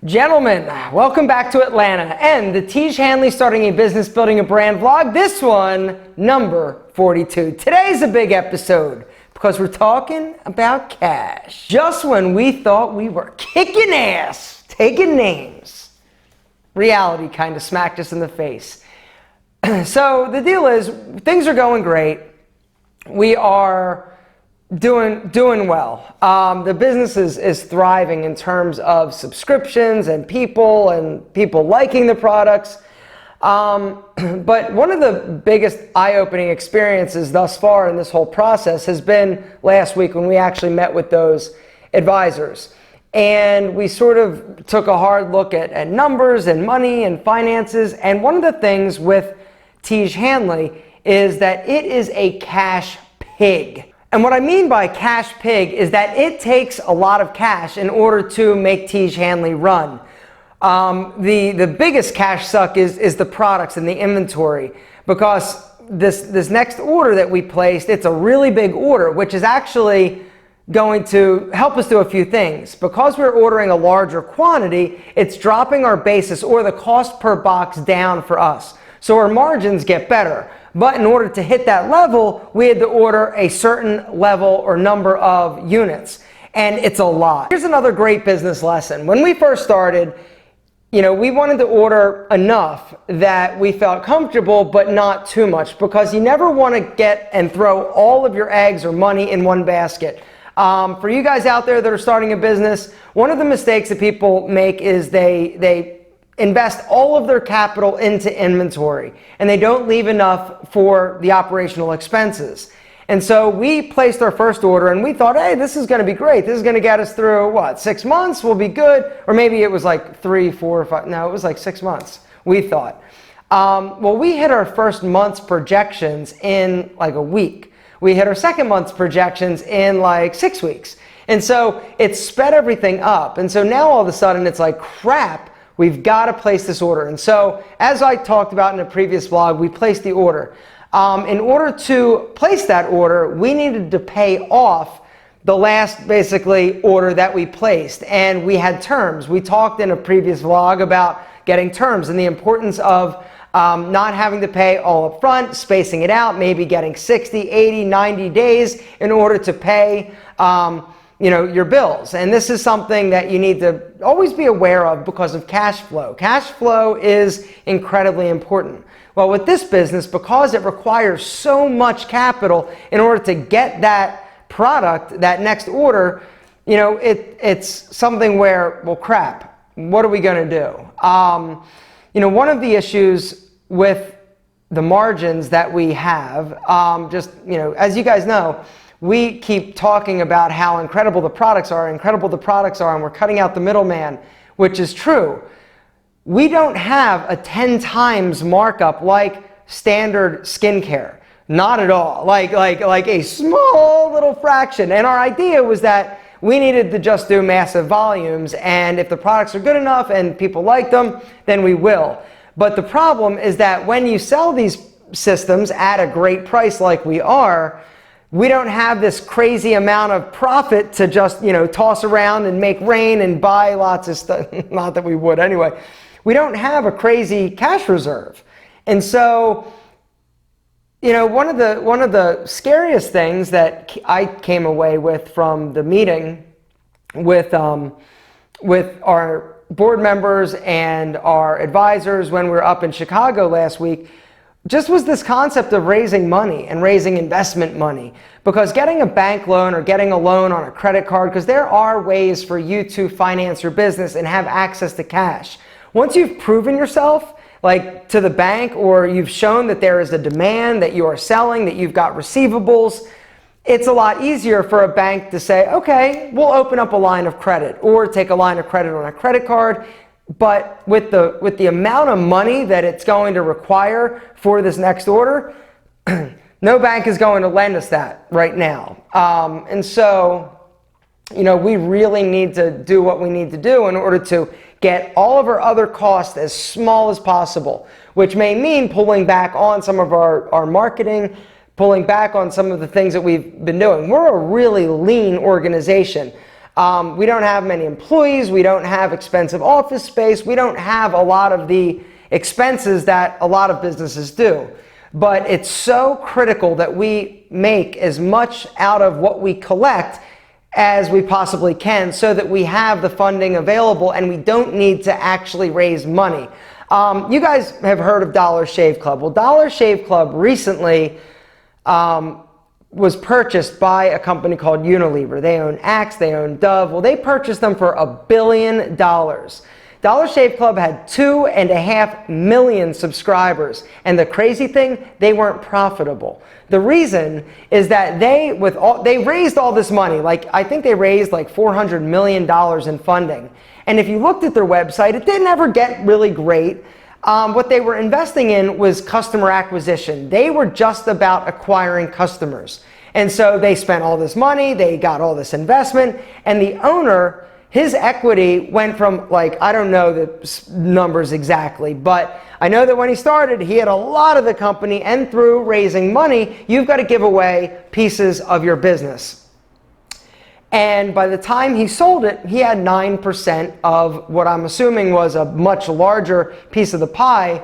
Gentlemen, welcome back to Atlanta and the Tiege Hanley Starting a Business Building a Brand vlog. This one, number 42. Today's a big episode because we're talking about cash. Just when we thought we were kicking ass, taking names, reality kind of smacked us in the face. So the deal is, things are going great. We are doing well. The business is thriving in terms of subscriptions and people liking the products. But one of the biggest eye-opening experiences thus far in this whole process has been last week when we actually met with those advisors. And we sort of took a hard look at numbers and money and finances. And one of the things with Tiege Hanley is that it is a cash pig. And what I mean by cash pig is that it takes a lot of cash in order to make Tiege Hanley run. The biggest cash suck is the products and the inventory, because this next order that we placed, it's a really big order, which is actually going to help us do a few things. Because we're ordering a larger quantity, it's dropping our basis or the cost per box down for us. So our margins get better. But in order to hit that level, we had to order a certain level or number of units. And it's a lot. Here's another great business lesson. When we first started, we wanted to order enough that we felt comfortable, but not too much, because you never want to get and throw all of your eggs or money in one basket. For you guys out there that are starting a business, one of the mistakes that people make is they invest all of their capital into inventory, and they don't leave enough for the operational expenses. And so we placed our first order and we thought, hey, this is going to be great. This is going to get us through, 6 months? We'll be good. Or maybe it was like 3, 4, 5. No, it was like 6 months, we thought. Well, we hit our first month's projections in like a week. We hit our second month's projections in like 6 weeks. And so it sped everything up. And so now all of a sudden it's like, crap, we've got to place this order. And so, as I talked about in a previous vlog, we placed the order. In order to place that order, we needed to pay off the last, basically, order that we placed. And we had terms. We talked in a previous vlog about getting terms and the importance of not having to pay all up front, spacing it out, maybe getting 60, 80, 90 days in order to pay your bills. And this is something that you need to always be aware of because of cash flow. Cash flow is incredibly important. Well, with this business, because it requires so much capital in order to get that product, that next order, it's something where, well, crap, what are we going to do? One of the issues with the margins that we have, as you guys know, we keep talking about how incredible the products are, and we're cutting out the middleman, which is true. We don't have a 10 times markup like standard skincare. Not at all. Like a small little fraction. And our idea was that we needed to just do massive volumes, and if the products are good enough and people like them, then we will. But the problem is that when you sell these systems at a great price like we are, we don't have this crazy amount of profit to just, toss around and make rain and buy lots of stuff. Not that we would anyway. We don't have a crazy cash reserve. And so, one of the scariest things that I came away with from the meeting with our board members and our advisors when we were up in Chicago last week just was this concept of raising money and raising investment money. Because getting a bank loan or getting a loan on a credit card, because there are ways for you to finance your business and have access to cash. Once you've proven yourself, like to the bank, or you've shown that there is a demand, that you are selling, that you've got receivables, it's a lot easier for a bank to say, okay, we'll open up a line of credit or take a line of credit on a credit card. But with the amount of money that it's going to require for this next order, no bank is going to lend us that right now. And so, we really need to do what we need to do in order to get all of our other costs as small as possible, which may mean pulling back on some of our marketing, pulling back on some of the things that we've been doing. We're a really lean organization. We don't have many employees. We don't have expensive office space. We don't have a lot of the expenses that a lot of businesses do. But it's so critical that we make as much out of what we collect as we possibly can so that we have the funding available and we don't need to actually raise money. You guys have heard of Dollar Shave Club. Well, Dollar Shave Club recently was purchased by a company called Unilever. They own Axe, they own Dove. Well, they purchased them for $1 billion. Dollar Shave Club had 2.5 million subscribers. And the crazy thing, they weren't profitable. The reason is that they raised all this money. Like, I think they raised like $400 million in funding. And if you looked at their website, it didn't ever get really great. What they were investing in was customer acquisition. They were just about acquiring customers. And so they spent all this money, they got all this investment, and the owner, his equity went from, like, I don't know the numbers exactly, but I know that when he started, he had a lot of the company, and through raising money, you've got to give away pieces of your business. And by the time he sold it, he had 9% of what I'm assuming was a much larger piece of the pie.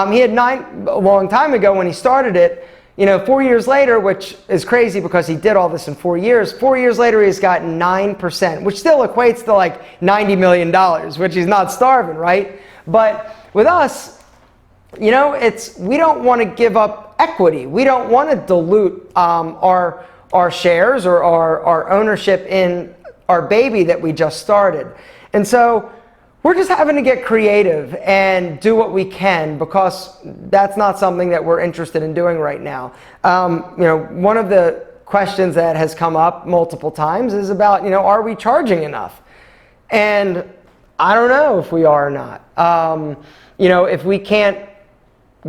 He had 9 a long time ago when he started it. 4 years later, which is crazy because he did all this in 4 years. 4 years later, he's got 9%, which still equates to like $90 million, which he's not starving, right? But with us, we don't want to give up equity. We don't want to dilute our shares or our ownership in our baby that we just started. And so we're just having to get creative and do what we can because that's not something that we're interested in doing right now. One of the questions that has come up multiple times is about, are we charging enough? And I don't know if we are or not. If we can't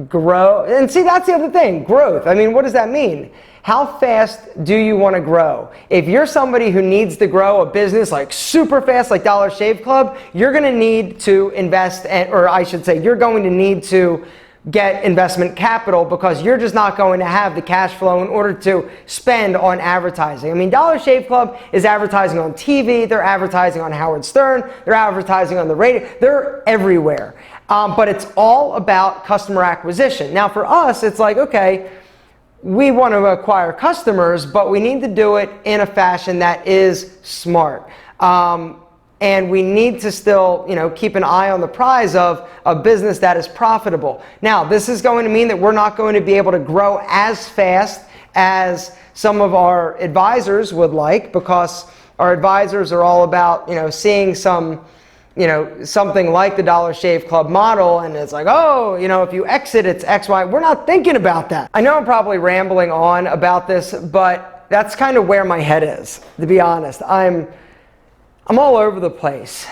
grow, and see, that's the other thing, growth. I mean, what does that mean? How fast do you want to grow? If you're somebody who needs to grow a business like super fast, like Dollar Shave Club, you're going to need to invest, or I should say, you're going to need to get investment capital because you're just not going to have the cash flow in order to spend on advertising. I mean, Dollar Shave Club is advertising on TV, they're advertising on Howard Stern, they're advertising on the radio, they're everywhere. But it's all about customer acquisition. Now for us, it's like, okay, we want to acquire customers, but we need to do it in a fashion that is smart. And we need to still, keep an eye on the prize of a business that is profitable. Now, this is going to mean that we're not going to be able to grow as fast as some of our advisors would like, because our advisors are all about, seeing some, something like the Dollar Shave Club model, and it's like, oh, if you exit, it's X, Y. We're not thinking about that. I know I'm probably rambling on about this, but that's kind of where my head is, to be honest. I'm all over the place.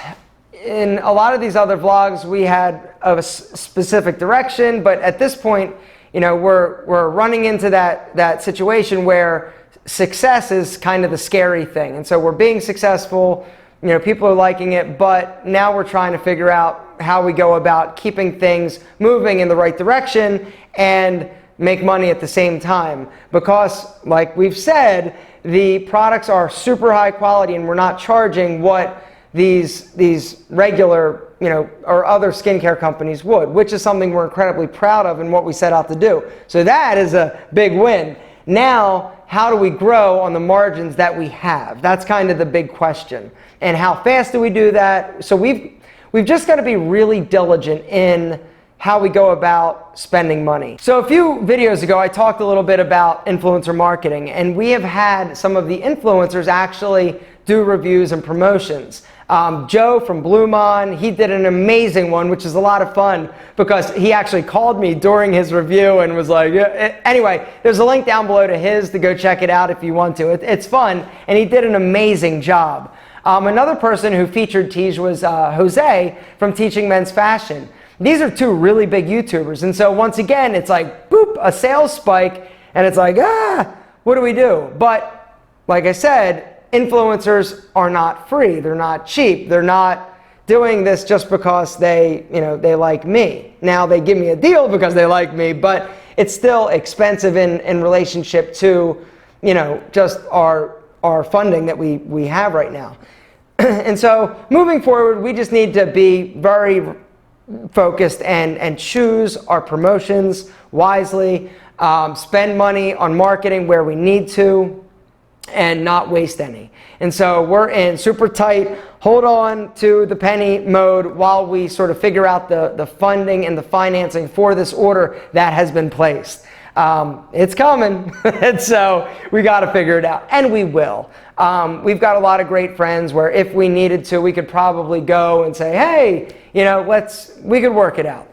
In a lot of these other vlogs, we had a specific direction, but at this point, we're running into that situation where success is kind of the scary thing. And so we're being successful, people are liking it, but now we're trying to figure out how we go about keeping things moving in the right direction and make money at the same time. Because, like we've said, the products are super high quality and we're not charging what these regular, or other skincare companies would, which is something we're incredibly proud of and what we set out to do. So that is a big win. Now, how do we grow on the margins that we have? That's kind of the big question. And how fast do we do that? So we've just got to be really diligent in how we go about spending money. So a few videos ago, I talked a little bit about influencer marketing, and we have had some of the influencers actually do reviews and promotions. Joe from Blumon, he did an amazing one, which is a lot of fun because he actually called me during his review and was like, yeah. Anyway, there's a link down below to his to go check it out if you want to. It's fun, and he did an amazing job. Another person who featured Tiege was Jose from Teaching Men's Fashion. These are two really big YouTubers, and so once again, it's like, boop, a sales spike, and it's like, what do we do? But like I said, influencers are not free. They're not cheap. They're not doing this just because they like me. Now they give me a deal because they like me, but it's still expensive in relationship to, just our funding that we have right now. And so moving forward, we just need to be very focused and choose our promotions wisely, spend money on marketing where we need to, and not waste any. And so we're in super tight, hold on to the penny mode while we sort of figure out the funding and the financing for this order that has been placed. It's coming, and so we got to figure it out, and we will. We've got a lot of great friends where if we needed to, we could probably go and say, hey, you know, we could work it out.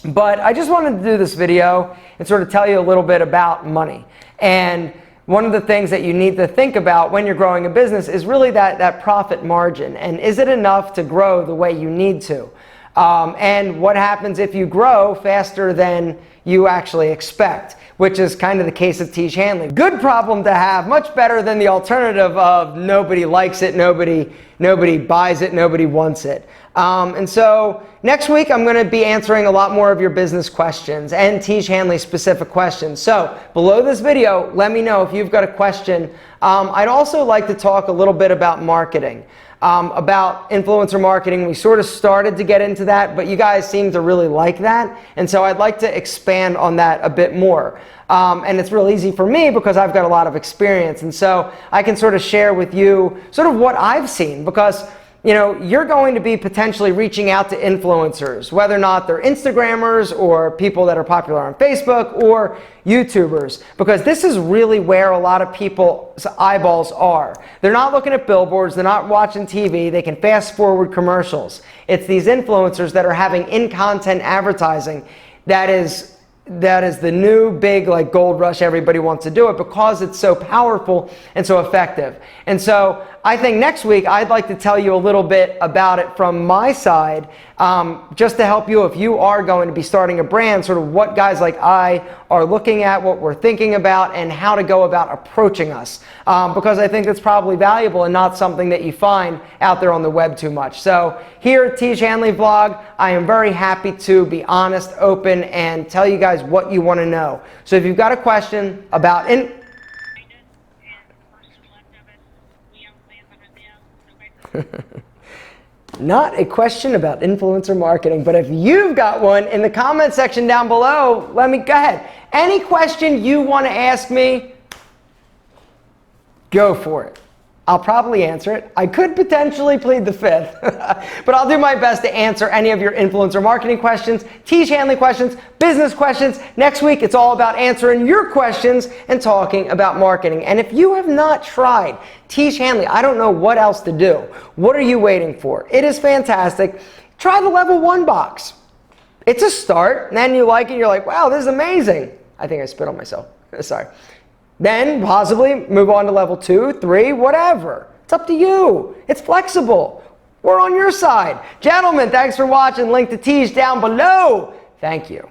But I just wanted to do this video and sort of tell you a little bit about money. And one of the things that you need to think about when you're growing a business is really that profit margin. And is it enough to grow the way you need to? And what happens if you grow faster than you actually expect, which is kind of the case of Tiege Hanley. Good problem to have, much better than the alternative of nobody likes it, nobody buys it, nobody wants it. And so next week I'm going to be answering a lot more of your business questions and Tiege Hanley specific questions. So below this video, let me know if you've got a question. I'd also like to talk a little bit about marketing. About influencer marketing. We sort of started to get into that, but you guys seem to really like that. And so I'd like to expand on that a bit more. And it's real easy for me because I've got a lot of experience. And so I can sort of share with you sort of what I've seen, because you know, you're going to be potentially reaching out to influencers, whether or not they're Instagrammers or people that are popular on Facebook or YouTubers, because this is really where a lot of people's eyeballs are. They're not looking at billboards, they're not watching TV, they can fast forward commercials. It's these influencers that are having in-content advertising that is the new big like gold rush. Everybody wants to do it because it's so powerful and so effective. And so I think next week I'd like to tell you a little bit about it from my side, just to help you if you are going to be starting a brand, sort of what guys like I are looking at, what we're thinking about, and how to go about approaching us, because I think it's probably valuable and not something that you find out there on the web too much. So here at Tiege Hanley Vlog, I am very happy to be honest, open, and tell you guys what you want to know. So if you've got a question about not a question about influencer marketing, but if you've got one in the comment section down below, let me go ahead. Any question you want to ask me, go for it. I'll probably answer it. I could potentially plead the fifth, but I'll do my best to answer any of your influencer marketing questions, Tiege Hanley questions, business questions. Next week, it's all about answering your questions and talking about marketing. And if you have not tried Tiege Hanley, I don't know what else to do. What are you waiting for? It is fantastic. Try the level 1 box. It's a start, and then you like it, you're like, wow, this is amazing. I think I spit on myself. Sorry. Then possibly move on to level 2, 3, whatever. It's up to you. It's flexible. We're on your side. Gentlemen, thanks for watching. Link to Tiege down below. Thank you.